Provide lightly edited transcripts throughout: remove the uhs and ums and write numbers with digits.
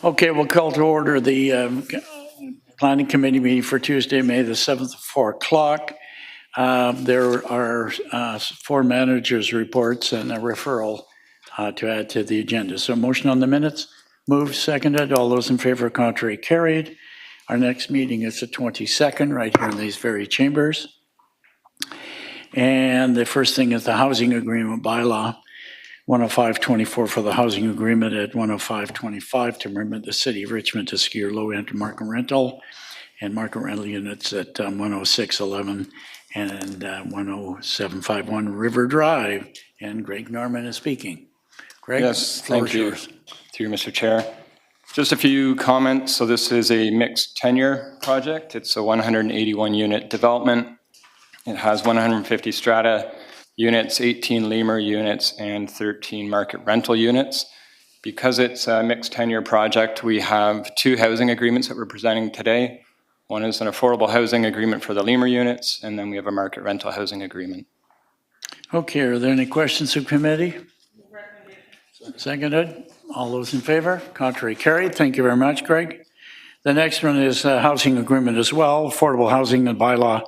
Okay, we'll call to order the Planning Committee meeting for Tuesday, May the 7th at 4 o'clock. There are 4 managers' reports and a referral to add to the agenda. So motion on the minutes, moved, seconded. All those in favor, contrary, carried. Our next meeting is the 22nd, right here in these very chambers. And the first thing is the housing agreement bylaw. 10524 for the housing agreement at 10525 to permit the city of Richmond to secure low-end market rental and market rental units at 10611 and 10751 River Drive. And Greg Norman is speaking. Greg, yes, thank you. Through Mr. Chair. Just a few comments. So this is a mixed tenure project. It's a 181 unit development. It has 150 strata units, 18 lemur units, and 13 market rental units. Because it's a mixed tenure project, we have 2 housing agreements that we're presenting today. One is an affordable housing agreement for the lemur units, and then we have a market rental housing agreement. Okay, are there any questions of committee? Seconded. All those in favor? Contrary, carried. Thank you very much, Greg. The next one is a housing agreement as well, affordable housing and bylaw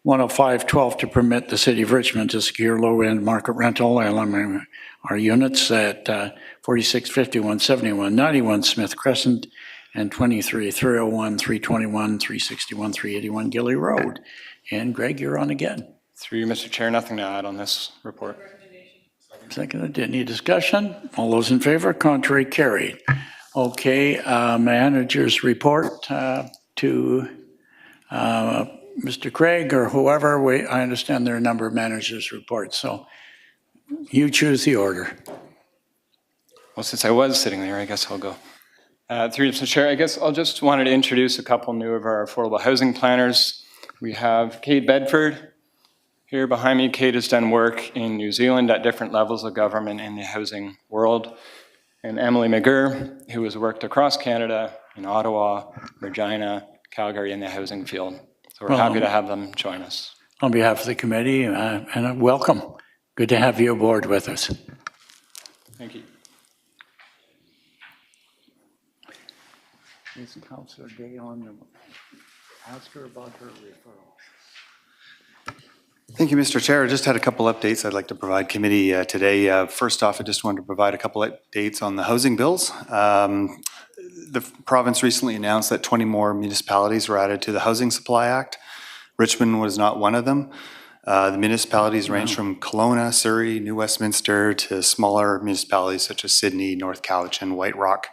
10512 to permit the city of Richmond to secure low-end market rental LMR units at 4650, 171, 91 Smith Crescent and 23 301, 321, 361, 381 Gilly Road. And Greg, you're on again. Through you, Mr. Chair, nothing to add on this report. Seconded. Any discussion? All those in favor? Contrary, carried. Okay, manager's report to Mr. Craig or whoever. I understand there are a number of managers' reports, so you choose the order. Well, since I was sitting there, I guess I'll go. Through you, Mr. Chair, I guess I'll just wanted to introduce a couple new of our affordable housing planners. We have Kate Bedford here behind me. Kate has done work in New Zealand at different levels of government in the housing world. And Emily McGurr, who has worked across Canada in Ottawa, Regina, Calgary in the housing field. So we're happy to have them join us. On behalf of the committee, and welcome. Good to have you aboard with us. Thank you. Is Councillor Day on to ask her about her referral? Thank you, Mr. Chair. I just had a couple updates I'd like to provide committee today. First off, I just wanted to provide a couple updates on the housing bills. The province recently announced that 20 more municipalities were added to the Housing Supply Act. Richmond was not one of them. The municipalities range from Kelowna, Surrey, New Westminster to smaller municipalities such as Sydney, North Couch, and White Rock.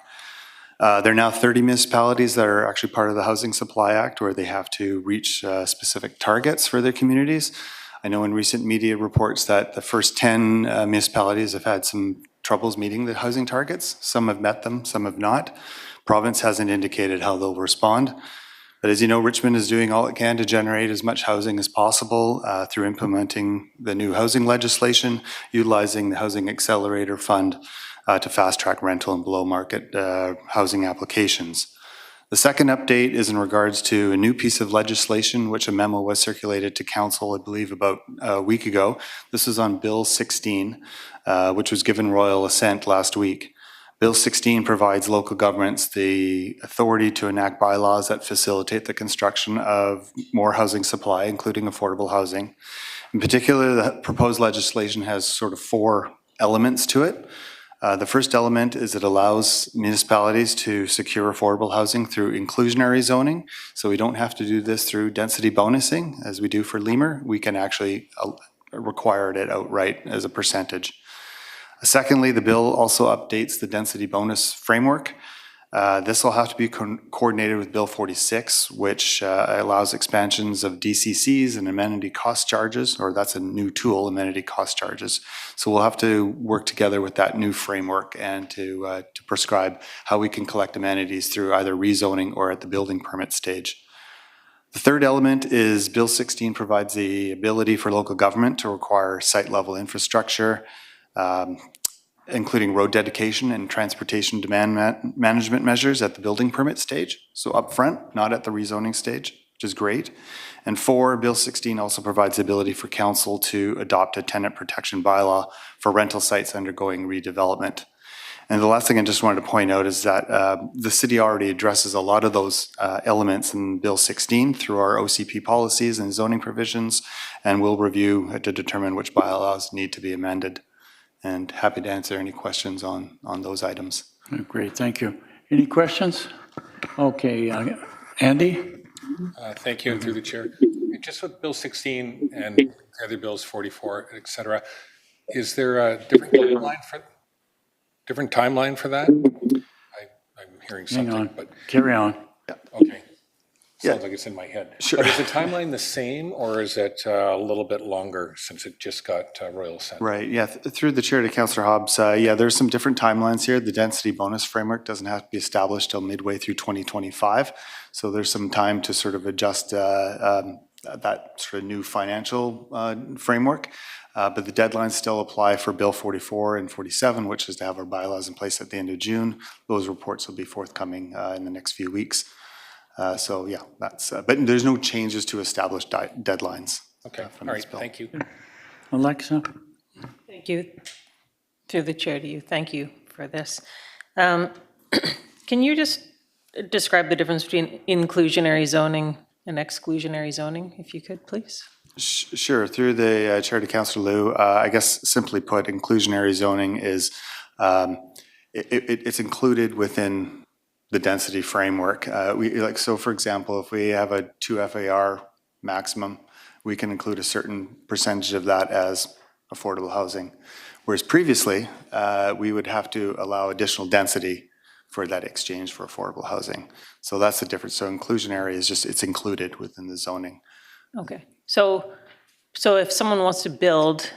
There are now 30 municipalities that are actually part of the Housing Supply Act where they have to reach specific targets for their communities. I know in recent media reports that the first 10 municipalities have had some troubles meeting the housing targets. Some have met them, some have not. Province hasn't indicated how they'll respond. But as you know, Richmond is doing all it can to generate as much housing as possible through implementing the new housing legislation, utilizing the Housing Accelerator Fund to fast-track rental and below-market housing applications. The second update is in regards to a new piece of legislation, which a memo was circulated to Council, I believe, about a week ago. This is on Bill 16, which was given royal assent last week. Bill 16 provides local governments the authority to enact bylaws that facilitate the construction of more housing supply, including affordable housing. In particular, the proposed legislation has sort of 4 elements to it. The first element is it allows municipalities to secure affordable housing through inclusionary zoning. So we don't have to do this through density bonusing as we do for lemur. We can actually require it outright as a percentage. Secondly, the bill also updates the density bonus framework. This will have to be coordinated with Bill 46, which allows expansions of DCCs and amenity cost charges, or that's a new tool, amenity cost charges. So we'll have to work together with that new framework and to prescribe how we can collect amenities through either rezoning or at the building permit stage. The third element is Bill 16 provides the ability for local government to require site-level infrastructure, including road dedication and transportation demand management measures at the building permit stage. So upfront, not at the rezoning stage, which is great. And 4, Bill 16 also provides the ability for council to adopt a tenant protection bylaw for rental sites undergoing redevelopment. And the last thing I just wanted to point out is that the city already addresses a lot of those elements in Bill 16 through our OCP policies and zoning provisions, and we'll review to determine which bylaws need to be amended. And happy to answer any questions on those items. Great, thank you. Any questions? Okay, Andy? Thank you, and through the chair. Just with Bill 16 and the other bills, 44, et cetera, is there a different timeline for that? I'm hearing Hang something, on, but, carry on. okay. Yeah. Sounds like it's in my head. Sure. But is the timeline the same, or is it a little bit longer since it just got Royal sent? Right, yeah, through the chair to Councillor Hobbs, yeah, there's some different timelines here. The density bonus framework doesn't have to be established till midway through 2025. So there's some time to sort of adjust that sort of new financial framework. But the deadlines still apply for Bill 44 and 47, which is to have our bylaws in place at the end of June. Those reports will be forthcoming in the next few weeks. So yeah, that's, but there's no changes to established deadlines. Okay, all from right, this bill. thank you. Alexa? Thank you. Through the chair to you, thank you for this. Can you just describe the difference between inclusionary zoning and exclusionary zoning, if you could, please? Sure. Through the chair to Councillor Liu, I guess simply put, inclusionary zoning is it's included within the density framework. So for example, if we have a 2 FAR maximum, we can include a certain percentage of that as affordable housing. Whereas previously, we would have to allow additional density for that exchange for affordable housing. So that's the difference. So inclusionary is just, it's included within the zoning. Okay, so if someone wants to build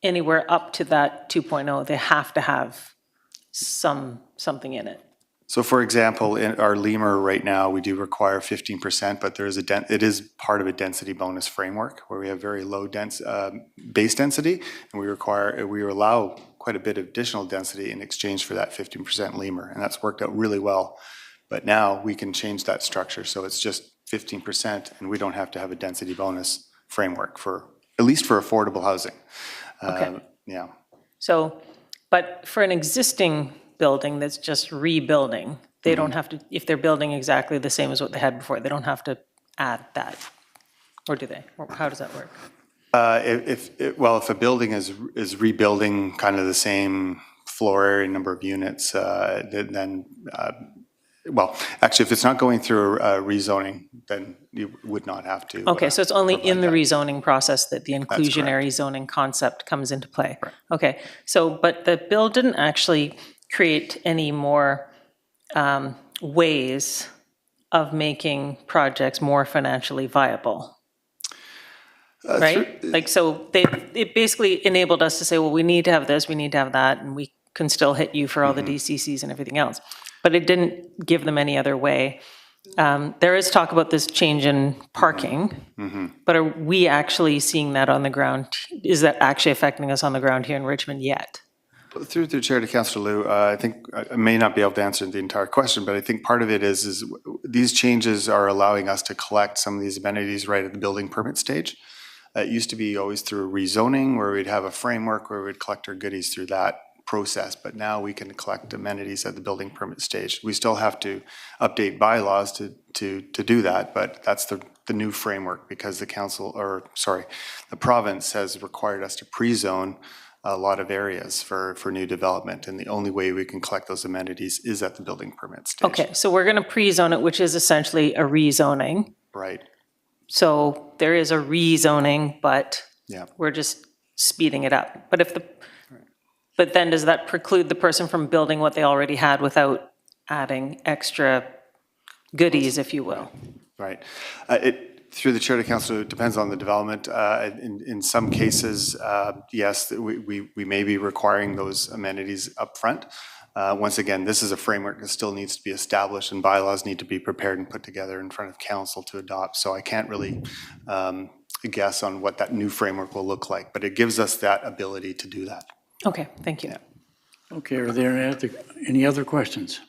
anywhere up to that 2.0, they have to have something in it. So for example, in our Lemur right now, we do require 15%, but there is it is part of a density bonus framework where we have very low base density, and we allow quite a bit of additional density in exchange for that 15% Lemur, and that's worked out really well. But now we can change that structure, so it's just 15%, and we don't have to have a density bonus framework for, at least for affordable housing. Okay. Yeah. So, but for an existing building that's just rebuilding, they don't have to, if they're building exactly the same as what they had before, they don't have to add that, or do they? Or how does that work? If a building is rebuilding kind of the same floor area, number of units, then actually, if it's not going through rezoning, then you would not have to. Okay, so it's only in the provide rezoning process that the inclusionary zoning concept comes into play? Right. Okay, so, but the bill didn't actually create any more ways of making projects more financially viable, right? Like, so it basically enabled us to say, well, we need to have this, we need to have that, and we can still hit you for all the DCCs and everything else. But it didn't give them any other way. There is talk about this change in parking, but are we actually seeing that on the ground? Is that actually affecting us on the ground here in Richmond yet? Through the chair to Councillor Liu, I think I may not be able to answer the entire question, but I think part of it is these changes are allowing us to collect some of these amenities right at the building permit stage. It used to be always through rezoning where we'd have a framework where we'd collect our goodies through that process, but now we can collect amenities at the building permit stage. We still have to update bylaws to do that, but that's the new framework because the province has required us to pre-zone a lot of areas for new development, and the only way we can collect those amenities is at the building permit stage. Okay, so we're going to pre-zone it, which is essentially a rezoning. Right. So there is a rezoning, but Yeah. we're just speeding it up. But then does that preclude the person from building what they already had without adding extra goodies, if you will? Right. Through the chair to council, it depends on the development. In some cases, yes, we may be requiring those amenities up front. Once again, this is a framework that still needs to be established and bylaws need to be prepared and put together in front of council to adopt. So I can't really guess on what that new framework will look like, but it gives us that ability to do that. Okay, thank you. Okay, are there any other questions?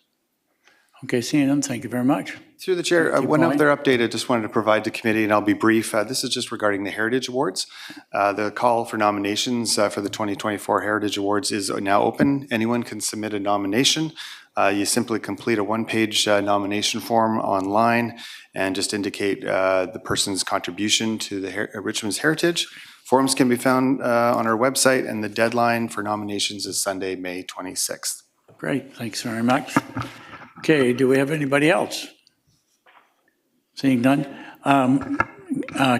Okay, seeing none, thank you very much. Through the chair, Keep one going. other update I just wanted to provide to committee, and I'll be brief. This is just regarding the Heritage Awards. The call for nominations for the 2024 Heritage Awards is now open. Anyone can submit a nomination. You simply complete a one-page nomination form online and just indicate the person's contribution to the Richmond's heritage. Forms can be found on our website, and the deadline for nominations is Sunday, May 26th. Great, thanks very much. Okay, do we have anybody else? Seeing none.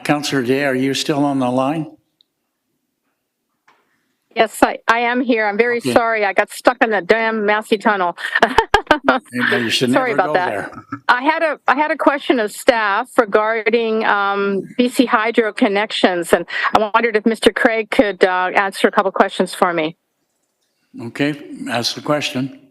Councillor Day, are you still on the line? Yes, I am here. I'm very sorry. I got stuck in the damn Massey Tunnel. You should Sorry never about go that. there. I had a question of staff regarding BC Hydro connections, and I wondered if Mr. Craig could answer a couple questions for me. Okay, ask the question.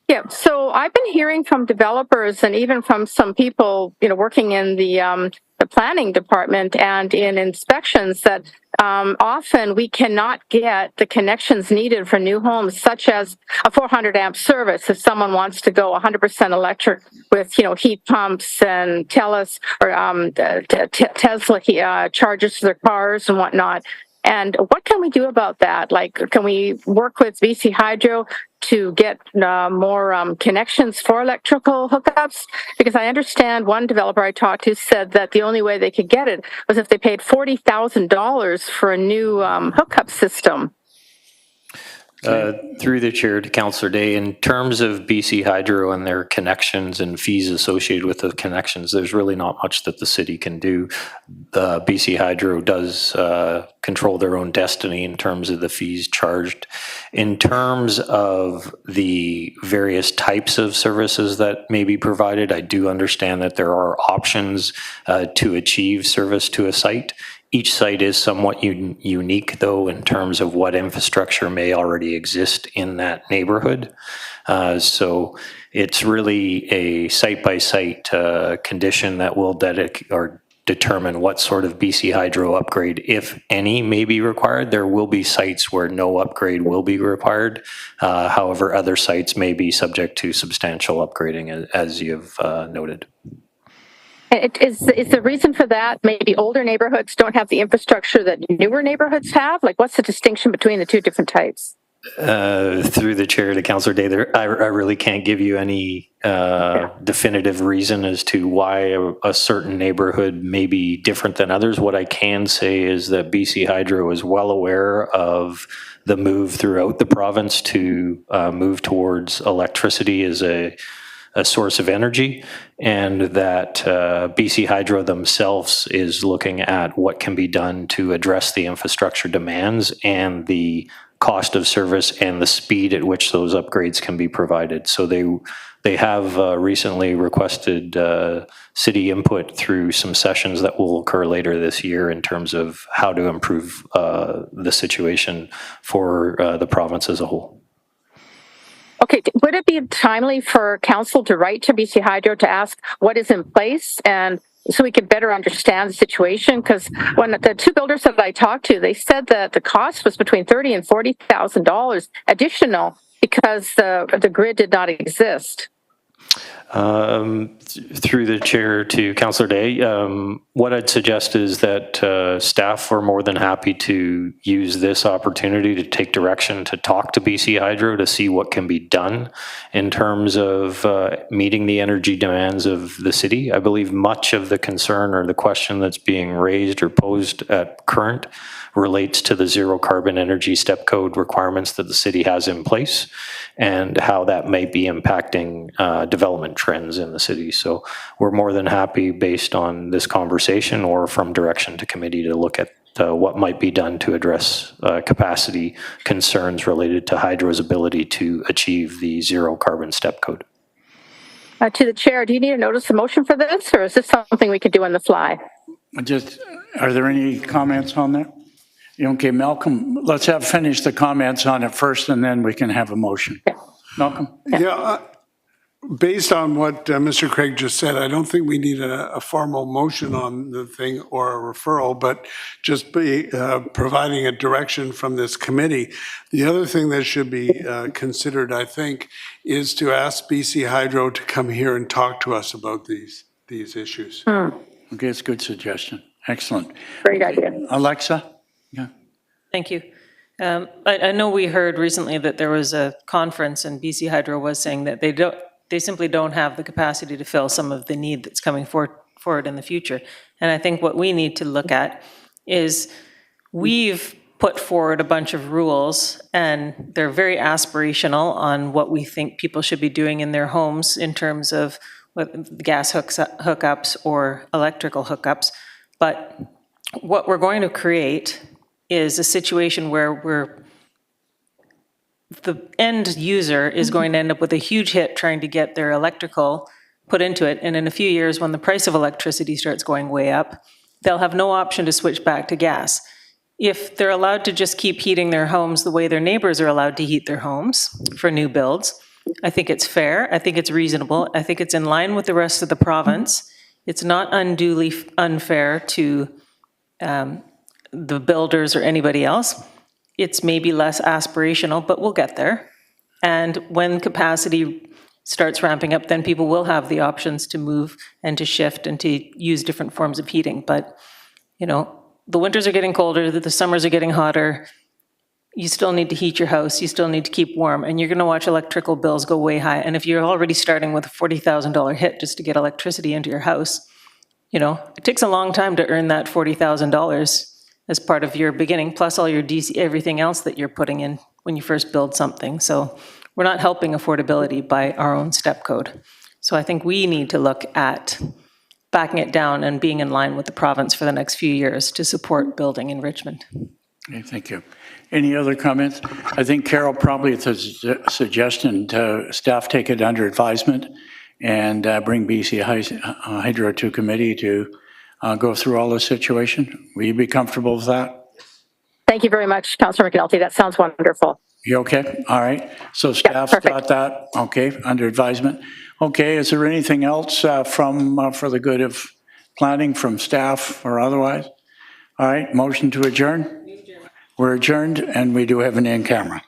Yeah, so I've been hearing from developers and even from some people, working in the planning department and in inspections that often we cannot get the connections needed for new homes, such as a 400 amp service if someone wants to go 100% electric with, heat pumps and Tesla chargers for their cars and whatnot. And what can we do about that? Like, can we work with BC Hydro to get more connections for electrical hookups? Because I understand one developer I talked to said that the only way they could get it was if they paid $40,000 for a new hookup system. Through the chair to Councillor Day, in terms of BC Hydro and their connections and fees associated with the connections, there's really not much that the city can do. BC Hydro does control their own destiny in terms of the fees charged. In terms of the various types of services that may be provided, I do understand that there are options to achieve service to a site. Each site is somewhat unique, though, in terms of what infrastructure may already exist in that neighborhood. So it's really a site-by-site condition that will determine what sort of BC Hydro upgrade, if any, may be required. There will be sites where no upgrade will be required. However, other sites may be subject to substantial upgrading, as you've noted. Is the reason for that maybe older neighborhoods don't have the infrastructure that newer neighborhoods have? Like, what's the distinction between the two different types? Through the chair to Councillor Day, I really can't give you any definitive reason as to why a certain neighborhood may be different than others. What I can say is that BC Hydro is well aware of the move throughout the province to move towards electricity as a source of energy, and that BC Hydro themselves is looking at what can be done to address the infrastructure demands and the cost of service and the speed at which those upgrades can be provided. So they have recently requested city input through some sessions that will occur later this year in terms of how to improve the situation for the province as a whole. Okay, would it be timely for council to write to BC Hydro to ask what is in place, and so we could better understand the situation? Because when the two builders that I talked to, they said that the cost was between $30,000 and $40,000 additional because the grid did not exist. Through the chair to Councillor Day, what I'd suggest is that staff are more than happy to use this opportunity to take direction, to talk to BC Hydro to see what can be done in terms of meeting the energy demands of the city. I believe much of the concern or the question that's being raised or posed at current relates to the zero carbon energy step code requirements that the city has in place and how that may be impacting development trends in the city. So we're more than happy, based on this conversation or from direction to committee, to look at what might be done to address capacity concerns related to Hydro's ability to achieve the zero carbon step code. To the chair, do you need a notice of motion for this, or is this something we could do on the fly? Are there any comments on that? Okay, Malcolm, let's finish the comments on it first, and then we can have a motion. Malcolm? Yeah, based on what Mr. Craig just said, I don't think we need a formal motion on the thing or a referral, but just be providing a direction from this committee. The other thing that should be considered, I think, is to ask BC Hydro to come here and talk to us about these issues. Okay, it's a good suggestion. Excellent. Great idea. Alexa? Yeah. Thank you. I know we heard recently that there was a conference and BC Hydro was saying that they simply don't have the capacity to fill some of the need that's coming forward in the future. And I think what we need to look at is we've put forward a bunch of rules and they're very aspirational on what we think people should be doing in their homes in terms of gas hookups or electrical hookups. But what we're going to create is a situation where the end user is going to end up with a huge hit trying to get their electrical put into it. And in a few years, when the price of electricity starts going way up, they'll have no option to switch back to gas. If they're allowed to just keep heating their homes the way their neighbors are allowed to heat their homes for new builds, I think it's fair. I think it's reasonable. I think it's in line with the rest of the province. It's not unduly unfair to the builders or anybody else. It's maybe less aspirational, but we'll get there. And when capacity starts ramping up, then people will have the options to move and to shift and to use different forms of heating. But, you know, the winters are getting colder, the summers are getting hotter. You still need to heat your house, you still need to keep warm, and you're gonna watch electrical bills go way high. And if you're already starting with a $40,000 hit just to get electricity into your house, you know, it takes a long time to earn that $40,000 as part of your beginning, plus all your DC, everything else that you're putting in when you first build something. So we're not helping affordability by our own step code. So I think we need to look at backing it down and being in line with the province for the next few years to support building in Richmond. Okay, thank you. Any other comments? I think Carol, probably it's a suggestion to staff take it under advisement and bring BC Hydro to committee to go through all the situation. Will you be comfortable with that? Thank you very much, Councillor McNulty. That sounds wonderful. You okay? All right. So staff's got that, okay, under advisement. Okay, is there anything else for the good of planning from staff or otherwise? All right, motion to adjourn? We're adjourned and we do have an in camera.